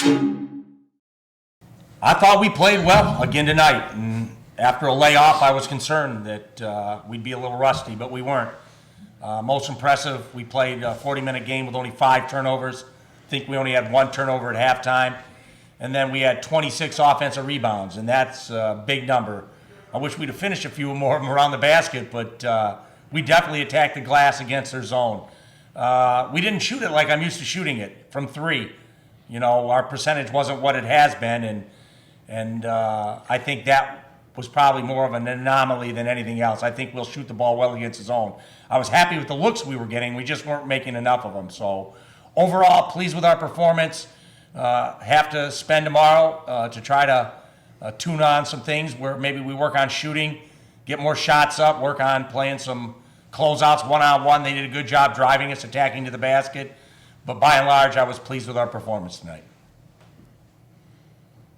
I thought we played well again tonight, and after a layoff, I was concerned that we'd be a little rusty, but we weren't. Most impressive, we played a 40-minute game with only 5 turnovers. I think we only had 1 turnover at halftime, and then we had 26 offensive rebounds, and that's a big number. I wish we'd have finished a few more of them around the basket, but we definitely attacked the glass against their zone. We didn't shoot it like I'm used to shooting it from 3. You know, our percentage wasn't what it has been, and I think that was probably more of an anomaly than anything else. I think we'll shoot the ball well against the zone. I was happy with the looks we were getting. We just weren't making enough of them. So overall, pleased with our performance. Have to spend tomorrow to try to tune on some things where maybe we work on shooting, get more shots up, work on playing some closeouts one-on-one. They did a good job driving us, attacking to the basket. But by and large, I was pleased with our performance tonight.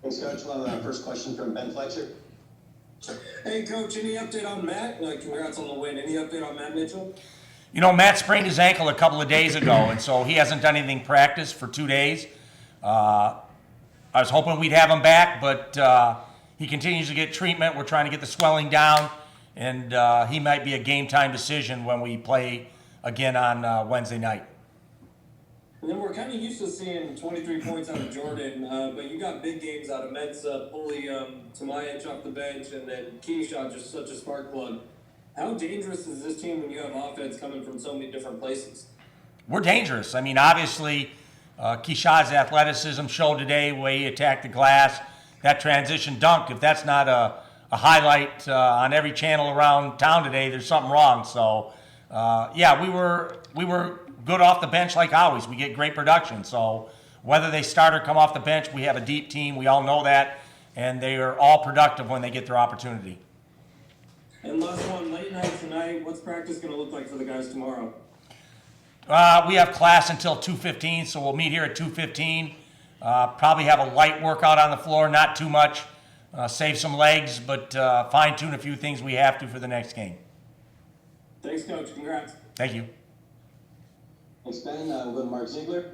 Thanks, Coach. We'll have our first question from Ben Fletcher. Hey, Coach, any update on Matt? Congrats on the win. Any update on Matt Mitchell? You know, Matt sprained his ankle a couple of days ago, and so he hasn't done anything practice for 2 days. I was hoping we'd have him back, but he continues to get treatment. We're trying to get the swelling down, and he might be a game-time decision when we play again on Wednesday night. And then we're kind of used to seeing 23 points out of Jordan, but you got big games out of Mensa, Pulley, TOMAIC off the bench, and then Keyshawn, just such a spark plug. How dangerous is this team when you have offense coming from so many different places? We're dangerous. I mean, obviously, Keyshawn's athleticism showed today, the way he attacked the glass, that transition dunk. If that's not a highlight on every channel around town today, there's something wrong. So, yeah, we were good off the bench like always. We get great production. So whether they start or come off the bench, we have a deep team. We all know that. And they are all productive when they get their opportunity. And last one, late night tonight, what's practice going to look like for the guys tomorrow? We have class until 2:15, so we'll meet here at 2:15. Probably have a light workout on the floor, not too much. Save some legs, but fine-tune a few things we have to for the next game. Thanks, Coach. Congrats. Thank you. Thanks, Ben. We'll go to Mark Ziegler.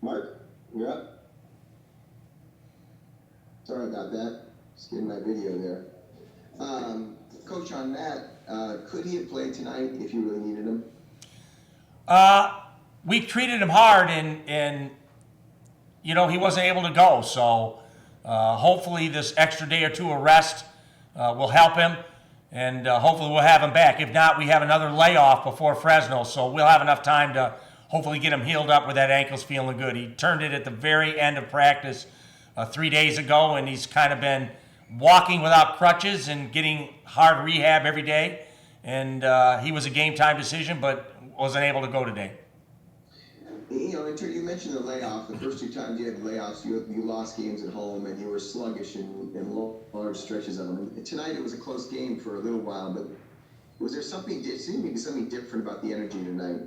Mark, you're up. Sorry about that. Just getting my video there. Coach, on Matt, could he have played tonight if you really needed him? We treated him hard, and you know, he wasn't able to go. So hopefully this extra day or 2 of rest will help him, and hopefully we'll have him back. If not, we have another layoff before Fresno, so we'll have enough time to hopefully get him healed up where that ankle's feeling good. He turned it at the very end of practice 3 days ago, and he's kind of been walking without crutches and getting hard rehab every day. And he was a game-time decision, but wasn't able to go today. You know, you mentioned the layoff. The first 2 times you had layoffs, you lost games at home, and you were sluggish in large stretches of them. And tonight it was a close game for a little while, but was there something, it seemed to be something different about the energy tonight?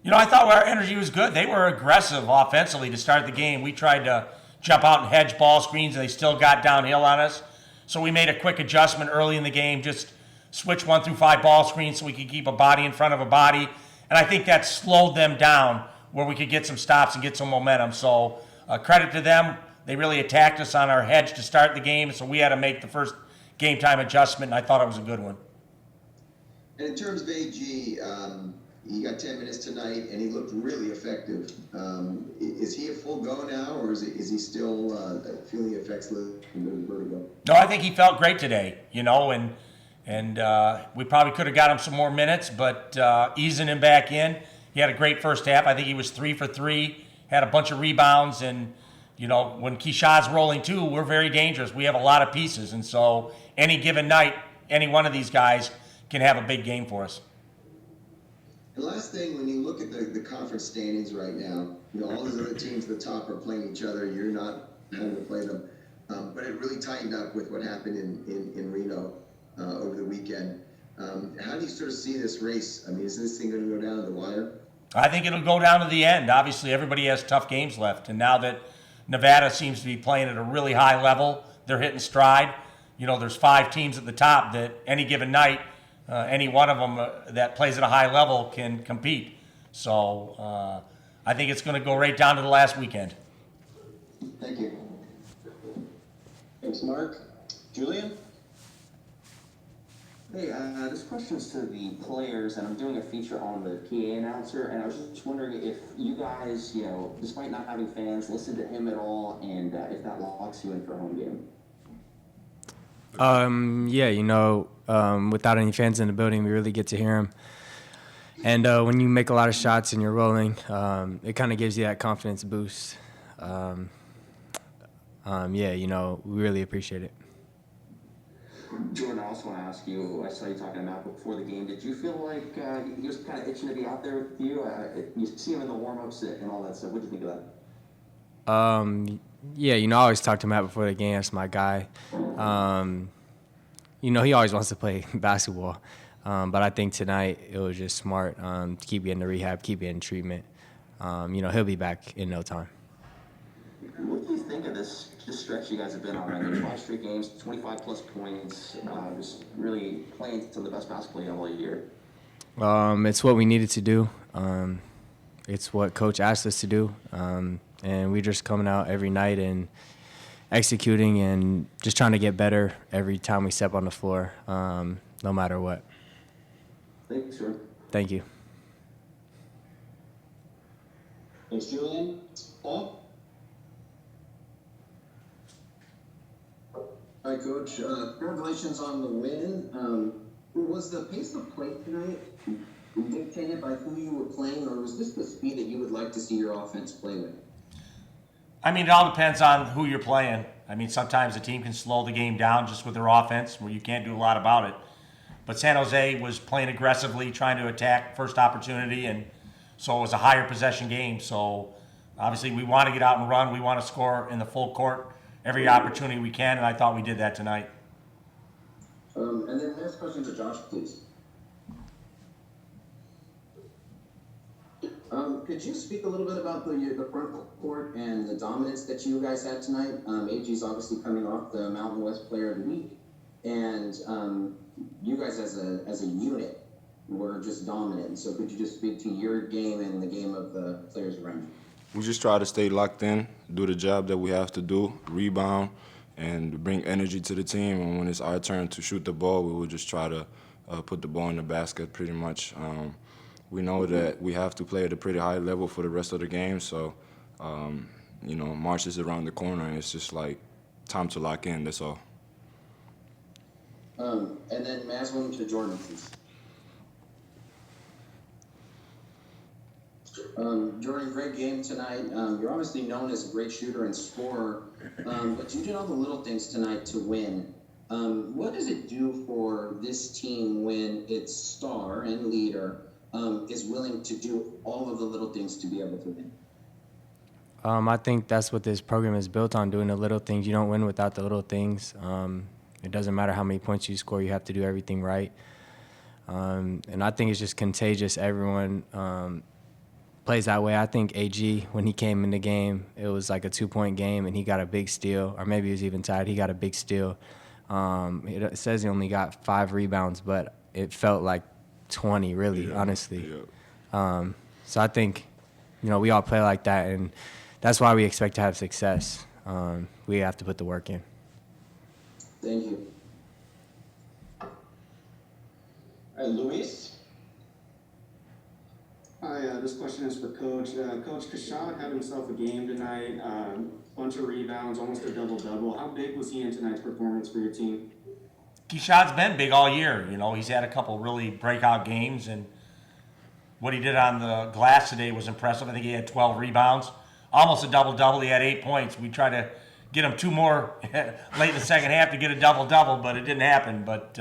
You know, I thought our energy was good. They were aggressive offensively to start the game. We tried to jump out and hedge ball screens, and they still got downhill on us. So we made a quick adjustment early in the game, just switch 1 through 5 ball screens so we could keep a body in front of a body. And I think that slowed them down where we could get some stops and get some momentum. So credit to them. They really attacked us on our hedge to start the game, so we had to make the first game time adjustment, and I thought it was a good one. And in terms of AG, he got 10 minutes tonight, and he looked really effective. Is he a full go now, or is he still feeling the effects of the vertigo? No, I think he felt great today, you know, and we probably could have got him some more minutes, but easing him back in. He had a great first half. I think he was 3 for 3, had a bunch of rebounds, and, you know, when Keyshawn's rolling too, we're very dangerous. We have a lot of pieces, and so any given night, any one of these guys can have a big game for us. And last thing, when you look at the conference standings right now, you know, all those other teams at the top are playing each other. You're not having to play them. But it really tightened up with what happened in Reno over the weekend. How do you sort of see this race? I mean, is this thing going to go down to the wire? I think it'll go down to the end. Obviously, everybody has tough games left. And now that Nevada seems to be playing at a really high level, they're hitting stride. there's 5 teams at the top that any given night, any one of them that plays at a high level can compete. So I think it's going to go right down to the last weekend. Thank you. Thanks, Mark. Julian? Hey, this question's to the players, and I'm doing a feature on the PA announcer, and I was just wondering if you guys, despite not having fans, listen to him at all, and if that locks you in for a home game. Yeah, without any fans in the building, we really get to hear him. And when you make a lot of shots and you're rolling, it kind of gives you that confidence boost. We really appreciate it. Jordan, I also want to ask you, I saw you talking about before the game, did you feel like he was kind of itching to be out there with you? You see him in the warm-ups and all that stuff. What did you think of that? I always talk to Matt before the game. That's my guy. He always wants to play basketball. But I think tonight it was just smart to keep getting the rehab, keep getting treatment. He'll be back in no time. What do you think of this stretch you guys have been on? I mean, 5 straight games, 25-plus points, just really playing some of the best basketball you have all year. It's what we needed to do. It's what Coach asked us to do. And we're just coming out every night and executing and just trying to get better every time we step on the floor, no matter what. Thanks, sir. Thank you. Thanks, Julian. Paul? Hi, Coach. Congratulations on the win. Was the pace of play tonight dictated by who you were playing, or was this the speed that you would like to see your offense play with? I mean, it all depends on who you're playing. I mean, sometimes a team can slow the game down just with their offense where you can't do a lot about it. But San Jose was playing aggressively, trying to attack first opportunity, and so it was a higher possession game. So obviously we want to get out and run. We want to score in the full court every opportunity we can, and I thought we did that tonight. And then last question to Josh, please. Could you speak a little bit about the front court and the dominance that you guys had tonight? AG's obviously coming off the Mountain West Player of the Week, and you guys as a unit were just dominant. So could you just speak to your game and the game of the players around you? We just try to stay locked in, do the job that we have to do, rebound, and bring energy to the team. And when it's our turn to shoot the ball, we will just try to put the ball in the basket pretty much. We know that we have to play at a pretty high level for the rest of the game. So, March is around the corner, and it's just like time to lock in, that's all. And then last one to Jordan, please. Jordan, great game tonight. You're obviously known as a great shooter and scorer, but you did all the little things tonight to win. What does it do for this team when its star and leader is willing to do all of the little things to be able to win? I think that's what this program is built on, doing the little things. You don't win without the little things. It doesn't matter how many points you score. You have to do everything right. And I think it's just contagious. Everyone plays that way. I think AG, when he came in the game, it was like a 2-point game, and he got a big steal. Or maybe he was even tied. He got a big steal. It says he only got 5 rebounds, but it felt like 20, really, honestly. Yeah. So I think, we all play like that, and that's why we expect to have success. We have to put the work in. Thank you. All right, Luis? Hi, this question is for Coach. Coach Kashad had himself a game tonight, bunch of rebounds, almost a double-double. How big was he in tonight's performance for your team? Keshad's been big all year. He's had a couple really breakout games, and what he did on the glass today was impressive. I think he had 12 rebounds, almost a double-double. He had 8 points. We tried to get him 2 more late in the second half to get a double-double, but it didn't happen. But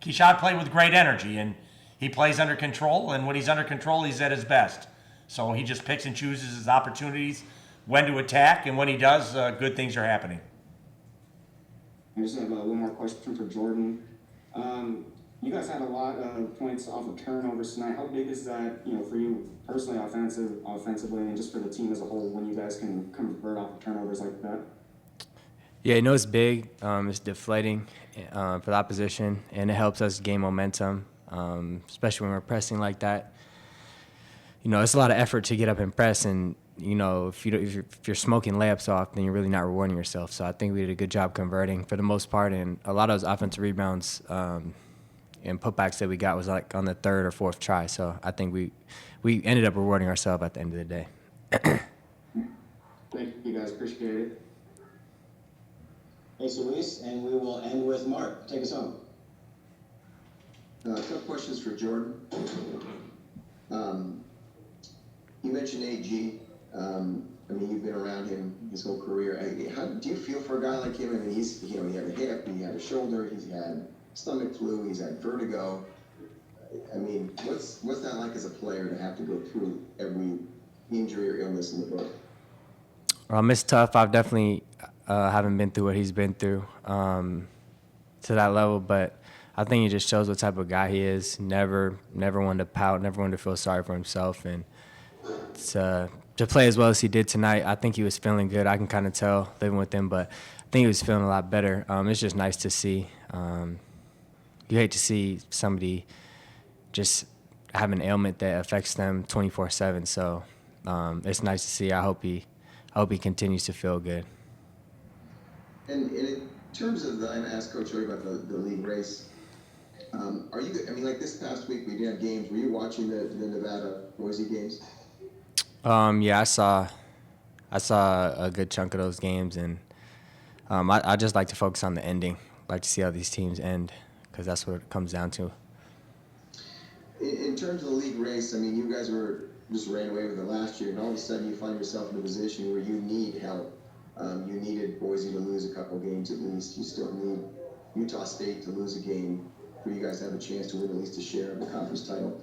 Keshad played with great energy, and he plays under control, and when he's under control, he's at his best. So he just picks and chooses his opportunities, when to attack, and when he does, good things are happening. I just have one more question for Jordan. You guys had a lot of points off of turnovers tonight. How big is that, for you personally, offensively, and just for the team as a whole, when you guys can convert off of turnovers like that? Yeah, it's big. It's deflating for the opposition, and it helps us gain momentum, especially when we're pressing like that. It's a lot of effort to get up and press, and if you're smoking layups off, then you're really not rewarding yourself. So I think we did a good job converting for the most part, and a lot of those offensive rebounds and putbacks that we got was like on the third or fourth try. So I think we ended up rewarding ourselves at the end of the day. Thank you guys, appreciate it. Thanks, Luis, and we will end with Mark. Take us home. A couple questions for Jordan. You mentioned AG. You've been around him his whole career. How do you feel for a guy like him? He had a hip, he had a shoulder, he's had stomach flu, he's had vertigo. What's that like as a player to have to go through every injury or illness in the book? It's tough. I've definitely haven't been through what he's been through to that level, but I think it just shows what type of guy he is. Never wanted to pout, never wanted to feel sorry for himself, and to play as well as he did tonight, I think he was feeling good. I can kind of tell living with him, but I think he was feeling a lot better. It's just nice to see. You hate to see somebody just have an ailment that affects them 24/7. So it's nice to see. I hope he continues to feel good. And in terms of I asked Coach Joey about the league race. Are you? Like this past week we did have games. Were you watching the Nevada Boise games? Yeah, I saw a good chunk of those games, and I just like to focus on the ending. Like to see how these teams end, because that's what it comes down to. In terms of the league race, you guys just ran away with it last year, and all of a sudden you find yourself in a position where you need help. You needed Boise to lose a couple games at least. You still need Utah State to lose a game for you guys to have a chance to win at least a share of the conference title.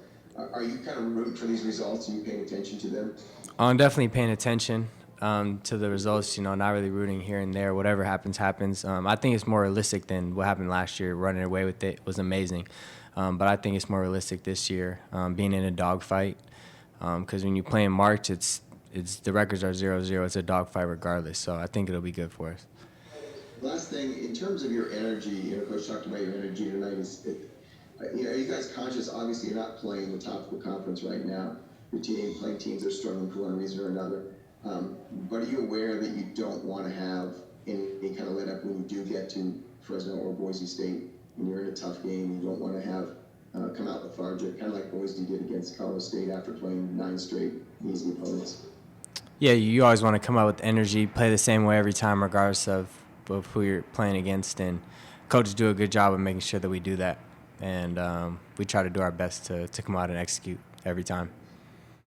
Are you kind of rooting for these results? Are you paying attention to them? I'm definitely paying attention to the results, not really rooting here and there. Whatever happens, happens. I think it's more realistic than what happened last year. Running away with it was amazing. But I think it's more realistic this year, being in a dogfight. Because when you play in March, it's the records are 0-0. It's a dogfight regardless. So I think it'll be good for us. Last thing, in terms of your energy, Coach talked about your energy tonight. Are you guys conscious? Obviously, you're not playing the top of the conference right now. Your team playing teams that are struggling for one reason or another. But are you aware that you don't want to have any kind of let up when you do get to Fresno or Boise State and you're in a tough game? You don't want to have come out lethargic, kind of like Boise did against Colorado State after playing 9 straight easy opponents. Yeah, you always want to come out with energy, play the same way every time, regardless of who you're playing against. And coaches do a good job of making sure that we do that. And we try to do our best to come out and execute every time.